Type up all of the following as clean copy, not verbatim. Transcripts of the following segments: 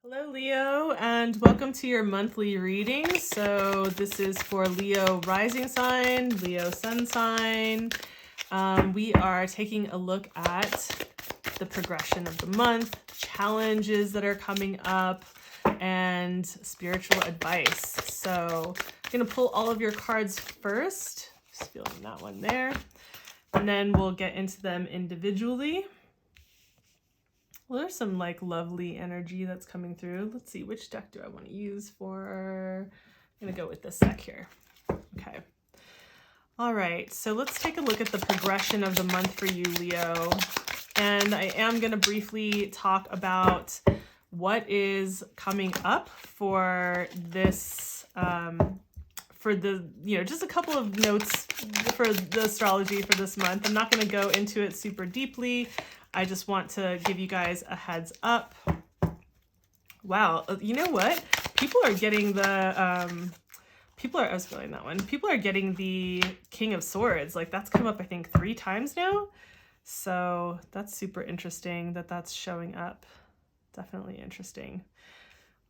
Hello, Leo, and welcome to your monthly reading. So this is for Leo rising sign, Leo sun sign. We are taking a look at the progression of the month, challenges that are coming up, and spiritual advice. So I'm going to pull all of your cards first. Just feeling that one there. And then we'll get into them individually. Well, there's some like lovely energy that's coming through. Let's see, which deck do I want to use for? I'm going to go with this deck here. Okay. All right, so let's take a look at the progression of the month for you, Leo. And I am going to briefly talk about what is coming up for this, for the, just a couple of notes for the astrology for this month. I'm not going to go into it super deeply. I just want to give you guys a heads up. Wow, you know what? People are getting the, I was feeling that one. People are getting the King of Swords. Like that's come up, I think, 3 times now. So that's super interesting that that's showing up. Definitely interesting.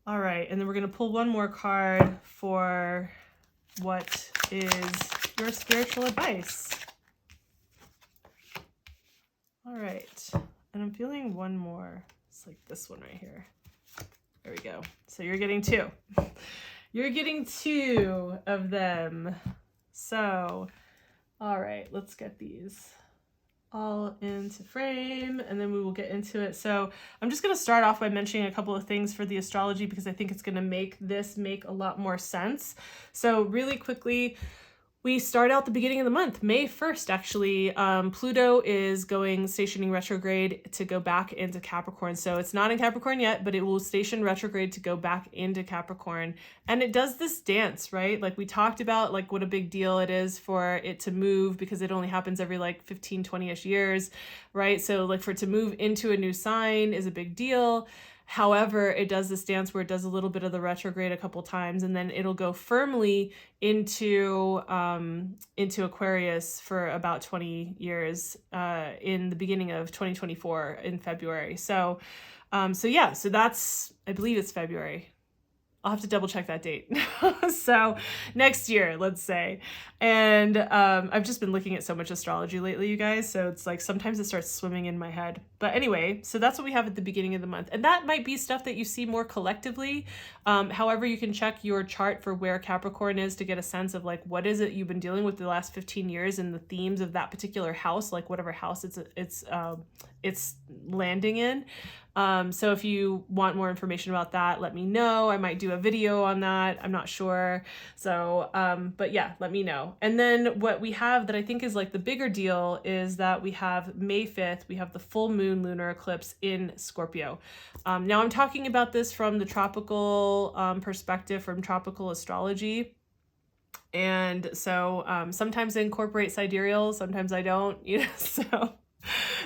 All right, and then we're going to pull one more card for what is your spiritual advice. All right, and I'm feeling one more. It's like this one right here. There we go. So you're getting 2. You're getting 2 of them. So, all right, let's get these all into frame and then we will get into it. So I'm just going to start off by mentioning a couple of things for the astrology because I think it's going to make this make a lot more sense. So really quickly, we start out the beginning of the month, May 1st, actually. Pluto is going stationing retrograde to go back into Capricorn. So it's not in Capricorn yet, but it will station retrograde to go back into Capricorn. And it does this dance, right? Like we talked about, like what a big deal it is for it to move because it only happens every like 15, 20-ish years, right? So like for it to move into a new sign is a big deal. However, it does this dance where it does a little bit of the retrograde a couple times, and then it'll go firmly into Aquarius for about 20 years in the beginning of 2024 in February. So that's, I believe it's February. I'll have to double check that date. So next year, let's say. And I've just been looking at so much astrology lately, you guys. So it's like sometimes it starts swimming in my head. But anyway, so that's what we have at the beginning of the month. And that might be stuff that you see more collectively. However, you can check your chart for where Capricorn is to get a sense of like, what is it you've been dealing with the last 15 years and the themes of that particular house, like whatever house it's landing in. So if you want more information about that, let me know. I might do a video on that. I'm not sure. So, but yeah, let me know. And then what we have that I think is like the bigger deal is that we have May 5th, we have the full moon lunar eclipse in Scorpio. Now I'm talking about this from the tropical perspective, from tropical astrology. And so sometimes I incorporate sidereal, sometimes I don't,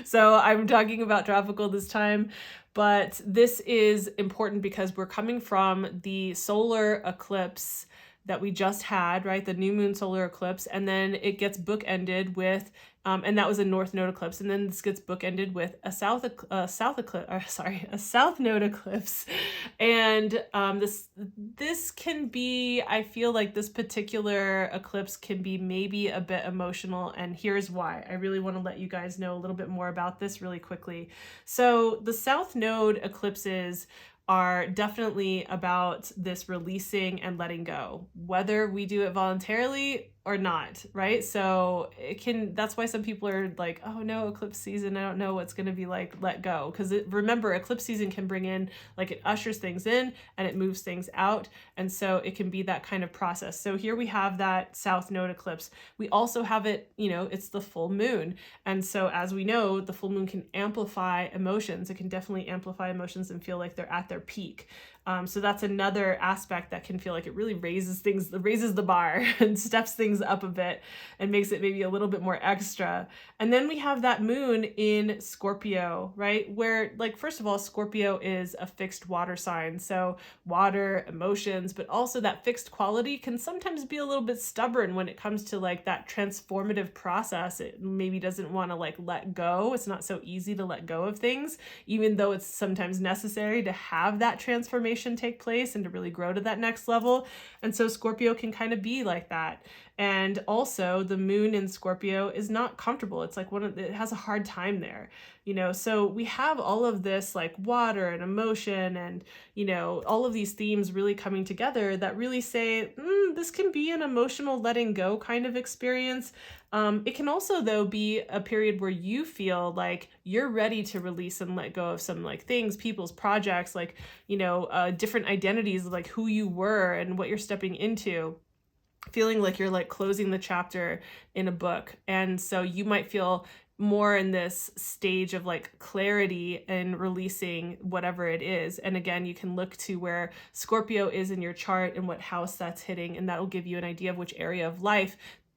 So I'm talking about tropical this time, but this is important because we're coming from the solar eclipse that we just had, right? The new moon solar eclipse, and then it gets bookended with, and that was a north node eclipse, and then this gets bookended with a south node eclipse, and this can be, I feel like this particular eclipse can be maybe a bit emotional, and here's why. I really want to let you guys know a little bit more about this really quickly. So the south node eclipses are definitely about this releasing and letting go, whether we do it voluntarily or not, right? So that's why some people are like, oh no, eclipse season, I don't know what's going to be like, let go. Because remember, eclipse season can bring in, like it ushers things in and it moves things out. And so it can be that kind of process. So here we have that south node eclipse. We also have it, it's the full moon. And so as we know, the full moon can amplify emotions. It can definitely amplify emotions and feel like they're at their peak. So that's another aspect that can feel like it really raises the bar and steps things things up a bit and makes it maybe a little bit more extra. And then we have that moon in Scorpio, right? Where, like, first of all, Scorpio is a fixed water sign. So water, emotions, but also that fixed quality can sometimes be a little bit stubborn when it comes to like that transformative process. It maybe doesn't want to like let go. It's not so easy to let go of things, even though it's sometimes necessary to have that transformation take place and to really grow to that next level. And so Scorpio can kind of be like that. And also the moon in Scorpio is not comfortable. It's like it has a hard time there, you know? So we have all of this like water and emotion and, you know, all of these themes really coming together that really say, this can be an emotional letting go kind of experience. It can also, though, be a period where you feel like you're ready to release and let go of some like things, people's projects, like, you know, different identities, like who you were and what you're stepping into, feeling like you're like closing the chapter in a book. And so you might feel more in this stage of like clarity and releasing whatever it is. And again, you can look to where Scorpio is in your chart and what house that's hitting, and that'll give you an idea of which area of life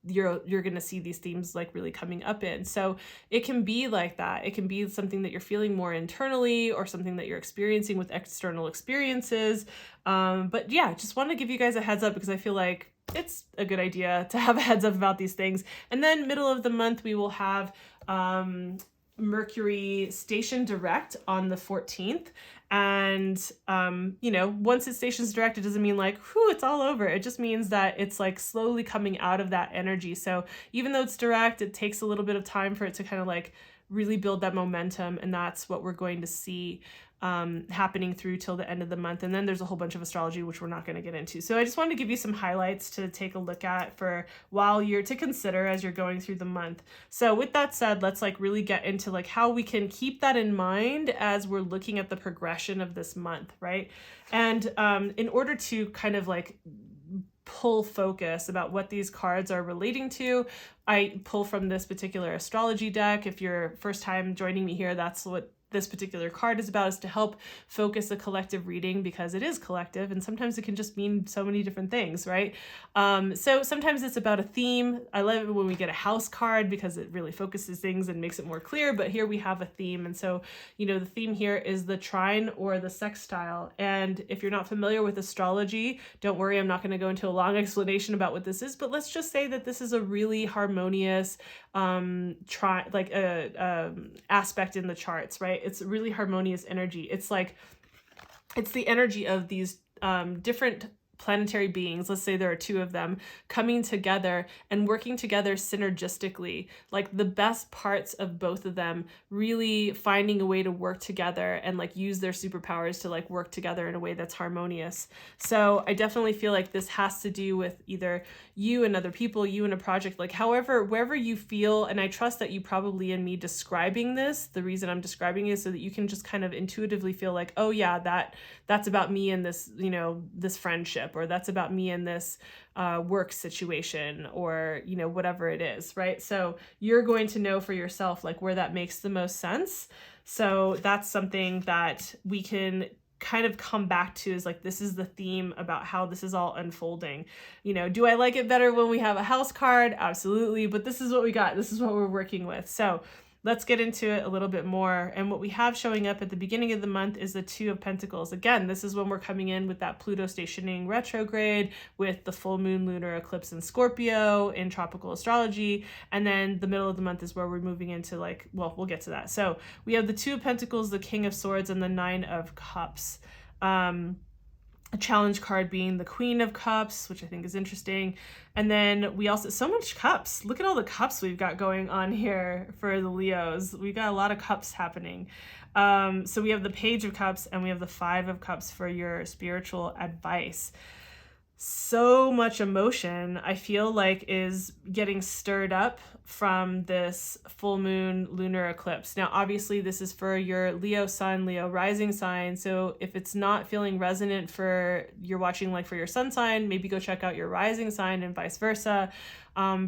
you're going to see these themes like really coming up in. So it can be like that. It can be something that you're feeling more internally or something that you're experiencing with external experiences. But yeah, just wanted to give you guys a heads up because I feel like it's a good idea to have a heads up about these things. And then middle of the month, we will have Mercury station direct on the 14th. And, you know, once it stations direct, it doesn't mean like, whew, it's all over. It just means that it's like slowly coming out of that energy. So even though it's direct, it takes a little bit of time for it to kind of like really build that momentum. And that's what we're going to see happening through till the end of the month. And then there's a whole bunch of astrology, which we're not going to get into. So I just wanted to give you some highlights to take a look at for while you're to consider as you're going through the month. So with that said, let's like really get into like how we can keep that in mind as we're looking at the progression of this month, right? And in order to kind of like pull focus about what these cards are relating to, I pull from this particular astrology deck. If you're first time joining me here, that's what this particular card is about, is to help focus a collective reading, because it is collective and sometimes it can just mean so many different things, right? So sometimes it's about a theme. I love it when we get a house card because it really focuses things and makes it more clear, but here we have a theme. And so, you know, the theme here is the trine or the sextile. And if you're not familiar with astrology, don't worry, I'm not going to go into a long explanation about what this is, but let's just say that this is a really harmonious aspect in the charts, right? It's really harmonious energy. It's like, it's the energy of these different planetary beings, let's say there are two of them, coming together and working together synergistically, like the best parts of both of them really finding a way to work together and like use their superpowers to like work together in a way that's harmonious. So I definitely feel like this has to do with either you and other people, you and a project, like however, wherever you feel, and I trust that you probably in me describing this, the reason I'm describing it is so that you can just kind of intuitively feel like, oh yeah, that's about me in this, you know, this friendship, or that's about me in this work situation, or, you know, whatever it is, right? So you're going to know for yourself, like where that makes the most sense. So that's something that we can kind of come back to, is like, this is the theme about how this is all unfolding. You know, do I like it better when we have a house card? Absolutely. But this is what we got. This is what we're working with. So let's get into it a little bit more. And what we have showing up at the beginning of the month is the Two of Pentacles. Again, this is when we're coming in with that Pluto stationing retrograde, with the full moon lunar eclipse in Scorpio in tropical astrology. And then the middle of the month is where we're moving into like, well, we'll get to that. So we have the Two of Pentacles, the King of Swords, and the Nine of Cups. A challenge card being the Queen of Cups, which I think is interesting. And then we also, so much cups. Look at all the cups we've got going on here for the Leos. We've got a lot of cups happening. So we have the Page of Cups and we have the Five of Cups for your spiritual advice. So much emotion, I feel like, is getting stirred up from this full moon lunar eclipse. Now, obviously, this is for your Leo sun, Leo rising sign. So if it's not feeling resonant for you're watching like for your sun sign, maybe go check out your rising sign and vice versa.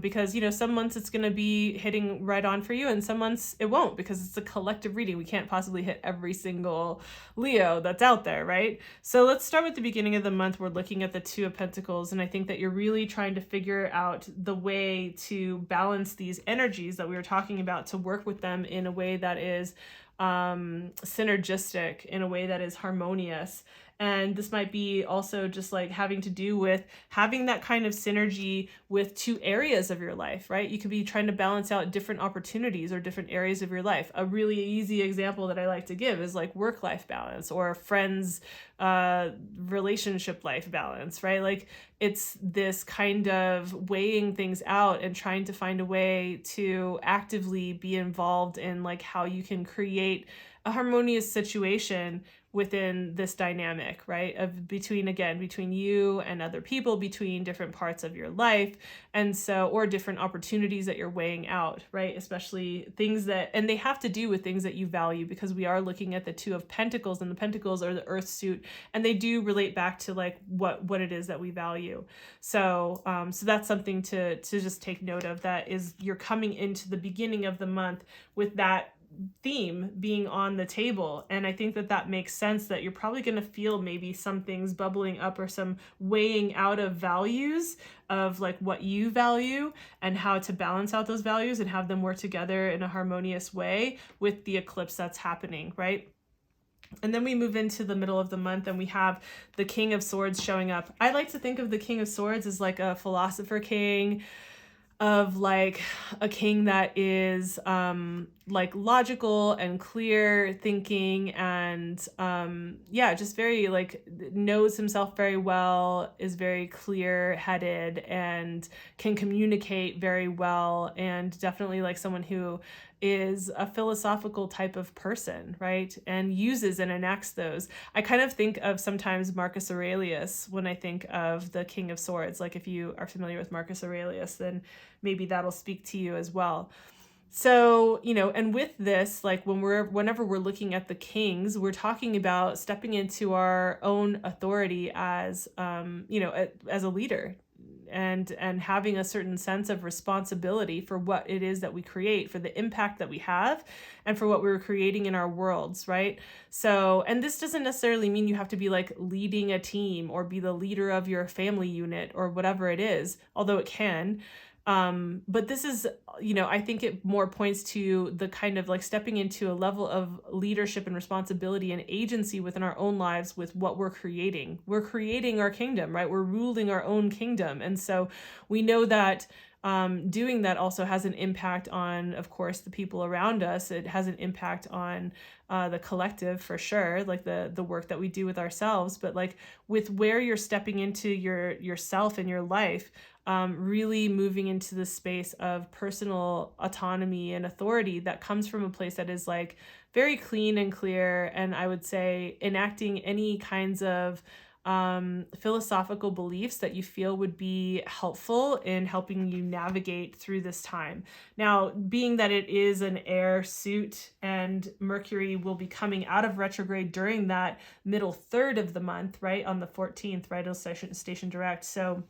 because, you know, some months it's going to be hitting right on for you and some months it won't, because it's a collective reading. We can't possibly hit every single Leo that's out there, right? So let's start with the beginning of the month. We're looking at the Two of Pentacles, and I think that you're really trying to figure out the way to balance these energies that we were talking about, to work with them in a way that is synergistic, in a way that is harmonious. And this might be also just like having to do with having that kind of synergy with two areas of your life, right? You could be trying to balance out different opportunities or different areas of your life. A really easy example that I like to give is like work-life balance or friends, relationship life balance, right? Like it's this kind of weighing things out and trying to find a way to actively be involved in like how you can create a harmonious situation within this dynamic, right? Of between you and other people, between different parts of your life. And so, or different opportunities that you're weighing out, right? Especially things that, and they have to do with things that you value, because we are looking at the Two of Pentacles, and the Pentacles are the earth suit, and they do relate back to like what it is that we value. So, so that's something to just take note of, that is you're coming into the beginning of the month with that theme being on the table. And I think that makes sense, that you're probably going to feel maybe some things bubbling up or some weighing out of values of like what you value and how to balance out those values and have them work together in a harmonious way with the eclipse that's happening, right? And then we move into the middle of the month and we have the King of Swords showing up. I like to think of the King of Swords as like a philosopher king, of like a king that is like logical and clear thinking, and yeah, just very like knows himself very well, is very clear headed and can communicate very well, and definitely like someone who is a philosophical type of person, right? And uses and enacts those. I kind of think of sometimes Marcus Aurelius when I think of the King of Swords. Like if you are familiar with Marcus Aurelius, then maybe that'll speak to you as well. So, you know, and with this, like whenever we're looking at the kings, we're talking about stepping into our own authority as, you know, as a leader, and having a certain sense of responsibility for what it is that we create, for the impact that we have, and for what we're creating in our worlds, right? So, and this doesn't necessarily mean you have to be like leading a team or be the leader of your family unit or whatever it is, although it can. But this is, you know, I think it more points to the kind of like stepping into a level of leadership and responsibility and agency within our own lives with what we're creating. We're creating our kingdom, right? We're ruling our own kingdom. And so we know that doing that also has an impact on, of course, the people around us. It has an impact on the collective for sure, like the work that we do with ourselves, but like with where you're stepping into yourself and your life, really moving into the space of personal autonomy and authority that comes from a place that is like very clean and clear. And I would say enacting any kinds of philosophical beliefs that you feel would be helpful in helping you navigate through this time. Now, being that it is an air suit and Mercury will be coming out of retrograde during that middle third of the month, right? On the 14th, right? It'll station direct. So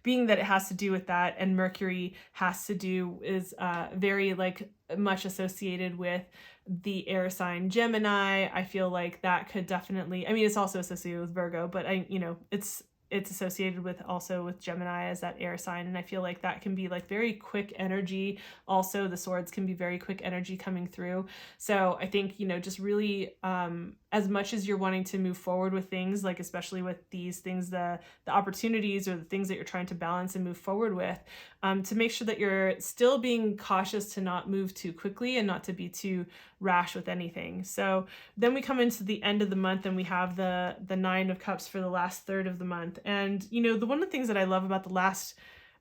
being that it has to do with that, and Mercury is very like much associated with the air sign Gemini, I feel like that could definitely, I mean, it's also associated with Virgo, but it's associated with also with Gemini as that air sign. And I feel like that can be like very quick energy. Also, the swords can be very quick energy coming through. So I think, just really, as much as you're wanting to move forward with things, like especially with these things, the opportunities or the things that you're trying to balance and move forward with, to make sure that you're still being cautious to not move too quickly and not to be too rash with anything. So then we come into the end of the month and we have the Nine of Cups for the last third of the month. And, one of the things that I love about the last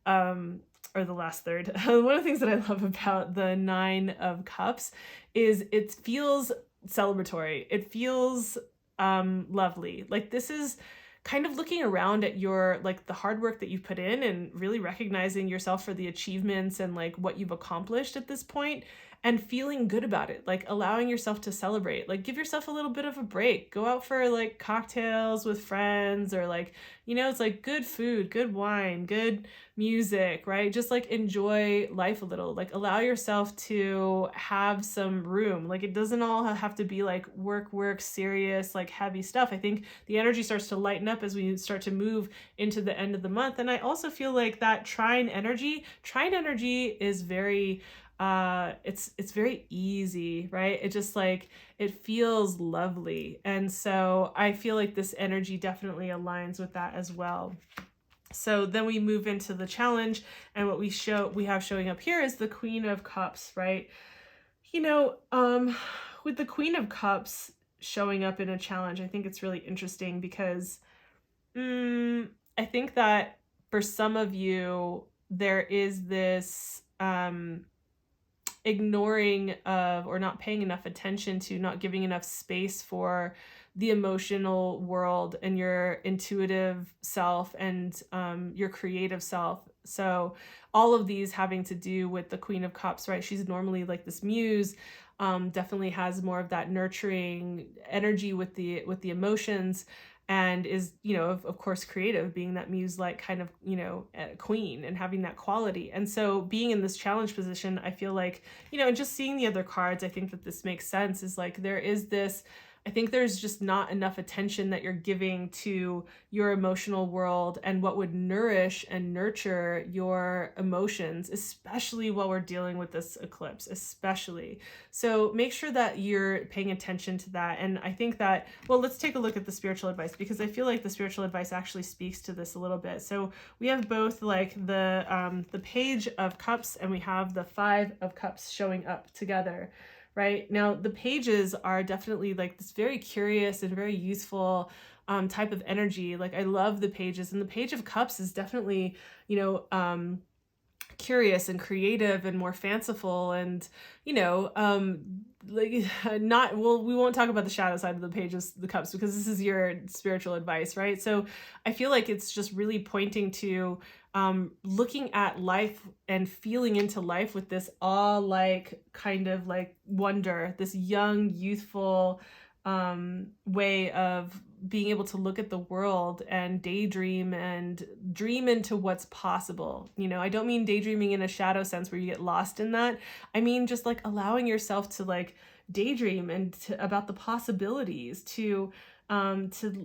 third, one of the things that I love about the Nine of Cups is it feels celebratory. It feels lovely. Like this is kind of looking around at your, like the hard work that you've put in and really recognizing yourself for the achievements and like what you've accomplished at this point. and feeling good about it, like allowing yourself to celebrate, like give yourself a little bit of a break, go out for like cocktails with friends, or like, you know, it's like good food, good wine, good music, right? Just like enjoy life a little, like allow yourself to have some room. Like it doesn't all have to be like work, serious, like heavy stuff. I think the energy starts to lighten up as we start to move into the end of the month. And I also feel like that trine energy is very it's very easy, right? It just like, it feels lovely. And so I feel like this energy definitely aligns with that as well. So then we move into the challenge, and what we have showing up here is the Queen of Cups, right? You know, with the Queen of Cups showing up in a challenge, I think it's really interesting because I think that for some of you, there is this ignoring of, or not paying enough attention to, not giving enough space for the emotional world and your intuitive self and your creative self. So all of these having to do with the Queen of Cups, right? She's normally like this muse, definitely has more of that nurturing energy with the emotions, and is, you know, of course, creative, being that muse-like kind of, you know, queen, and having that quality. And so being in this challenge position, I feel like, you know, and just seeing the other cards, I think that this makes sense, is like there is this, I think there's just not enough attention that you're giving to your emotional world and what would nourish and nurture your emotions, especially while we're dealing with this eclipse, especially. So make sure that you're paying attention to that. And I think that, well, let's take a look at the spiritual advice, because I feel like the spiritual advice actually speaks to this a little bit. So we have both like the Page of Cups, and we have the Five of Cups showing up together. Right now, the pages are definitely like this very curious and very useful type of energy. Like I love the pages, and the Page of Cups is definitely, you know, curious and creative and more fanciful, and you know, like not, well, we won't talk about the shadow side of the pages, the cups, because this is your spiritual advice, right? So I feel like it's just really pointing to looking at life and feeling into life with this awe, like kind of like wonder, this young, youthful way of being able to look at the world and daydream and dream into what's possible. You know, I don't mean daydreaming in a shadow sense where you get lost in that. I mean just like allowing yourself to like daydream and about the possibilities, to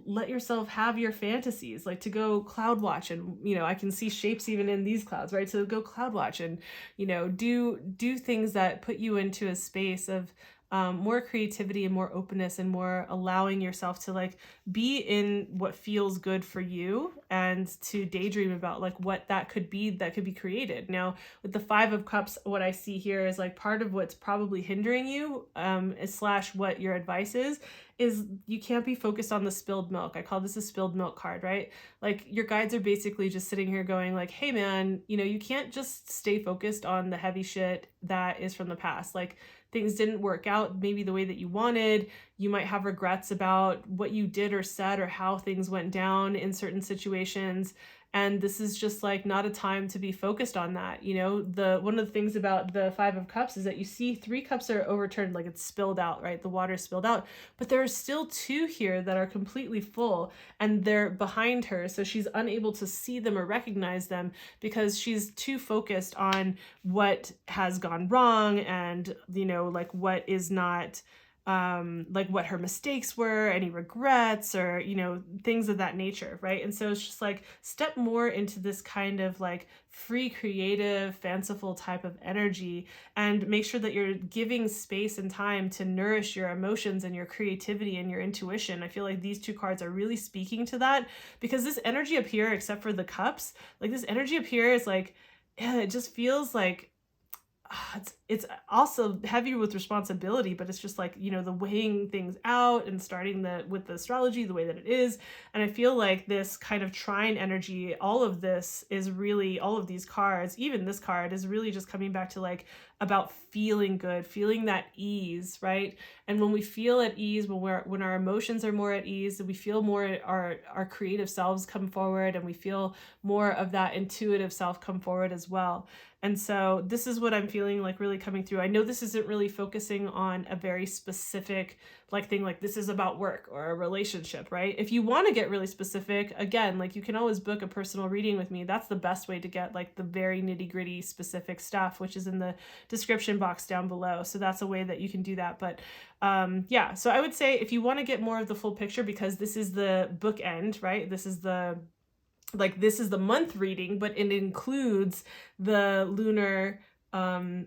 let yourself have your fantasies, like to go cloud watch, and you know, I can see shapes even in these clouds, right? So go cloud watch and, you know, do things that put you into a space of more creativity and more openness, and more allowing yourself to like be in what feels good for you, and to daydream about like what that could be created. Now with the Five of Cups, what I see here is like part of what's probably hindering you, slash what your advice is you can't be focused on the spilled milk. I call this a spilled milk card, right? Like your guides are basically just sitting here going like, hey man, you know, you can't just stay focused on the heavy shit that is from the past. Like things didn't work out maybe the way that you wanted. You might have regrets about what you did or said, or how things went down in certain situations. And this is just like not a time to be focused on that. You know, one of the things about the Five of Cups is that you see 3 cups are overturned, like it's spilled out, right? The water is spilled out, but there are still 2 here that are completely full, and they're behind her. So she's unable to see them or recognize them because she's too focused on what has gone wrong, and, you know, like what is not, like what her mistakes were, any regrets, or, you know, things of that nature, right? And so it's just like step more into this kind of like free, creative, fanciful type of energy, and make sure that you're giving space and time to nourish your emotions and your creativity and your intuition. I feel like these 2 cards are really speaking to that, because this energy up here, except for the cups, like this energy up here is like, yeah, it just feels like it's also heavy with responsibility, but it's just like, you know, the weighing things out and starting with the astrology the way that it is. And I feel like this kind of trine energy, all of this is really, all of these cards, even this card, is really just coming back to like about feeling good, feeling that ease, right? And when we feel at ease, when our emotions are more at ease, we feel more our creative selves come forward, and we feel more of that intuitive self come forward as well. And so this is what I'm feeling like really coming through. I know this isn't really focusing on a very specific like thing, like this is about work or a relationship, right? If you want to get really specific, again, like you can always book a personal reading with me. That's the best way to get like the very nitty-gritty specific stuff, which is in the description box down below. So that's a way that you can do that. But yeah, so I would say if you want to get more of the full picture, because this is the bookend, right? This is the month reading, but it includes the lunar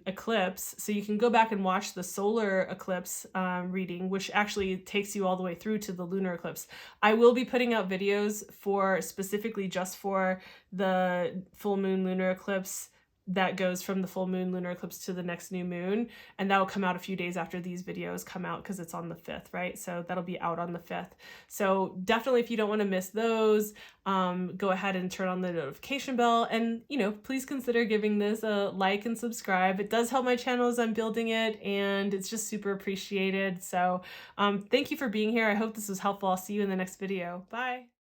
eclipse. So you can go back and watch the solar eclipse reading, which actually takes you all the way through to the lunar eclipse. I will be putting out videos for specifically just for the full moon lunar eclipse that goes from the full moon lunar eclipse to the next new moon, and that will come out a few days after these videos come out because it's on the 5th, right? So that'll be out on the 5th. So definitely, if you don't want to miss those, go ahead and turn on the notification bell, and please consider giving this a like and subscribe. It does help my channel as I'm building it, and it's just super appreciated. So thank you for being here. I hope this was helpful. I'll see you in the next video. Bye.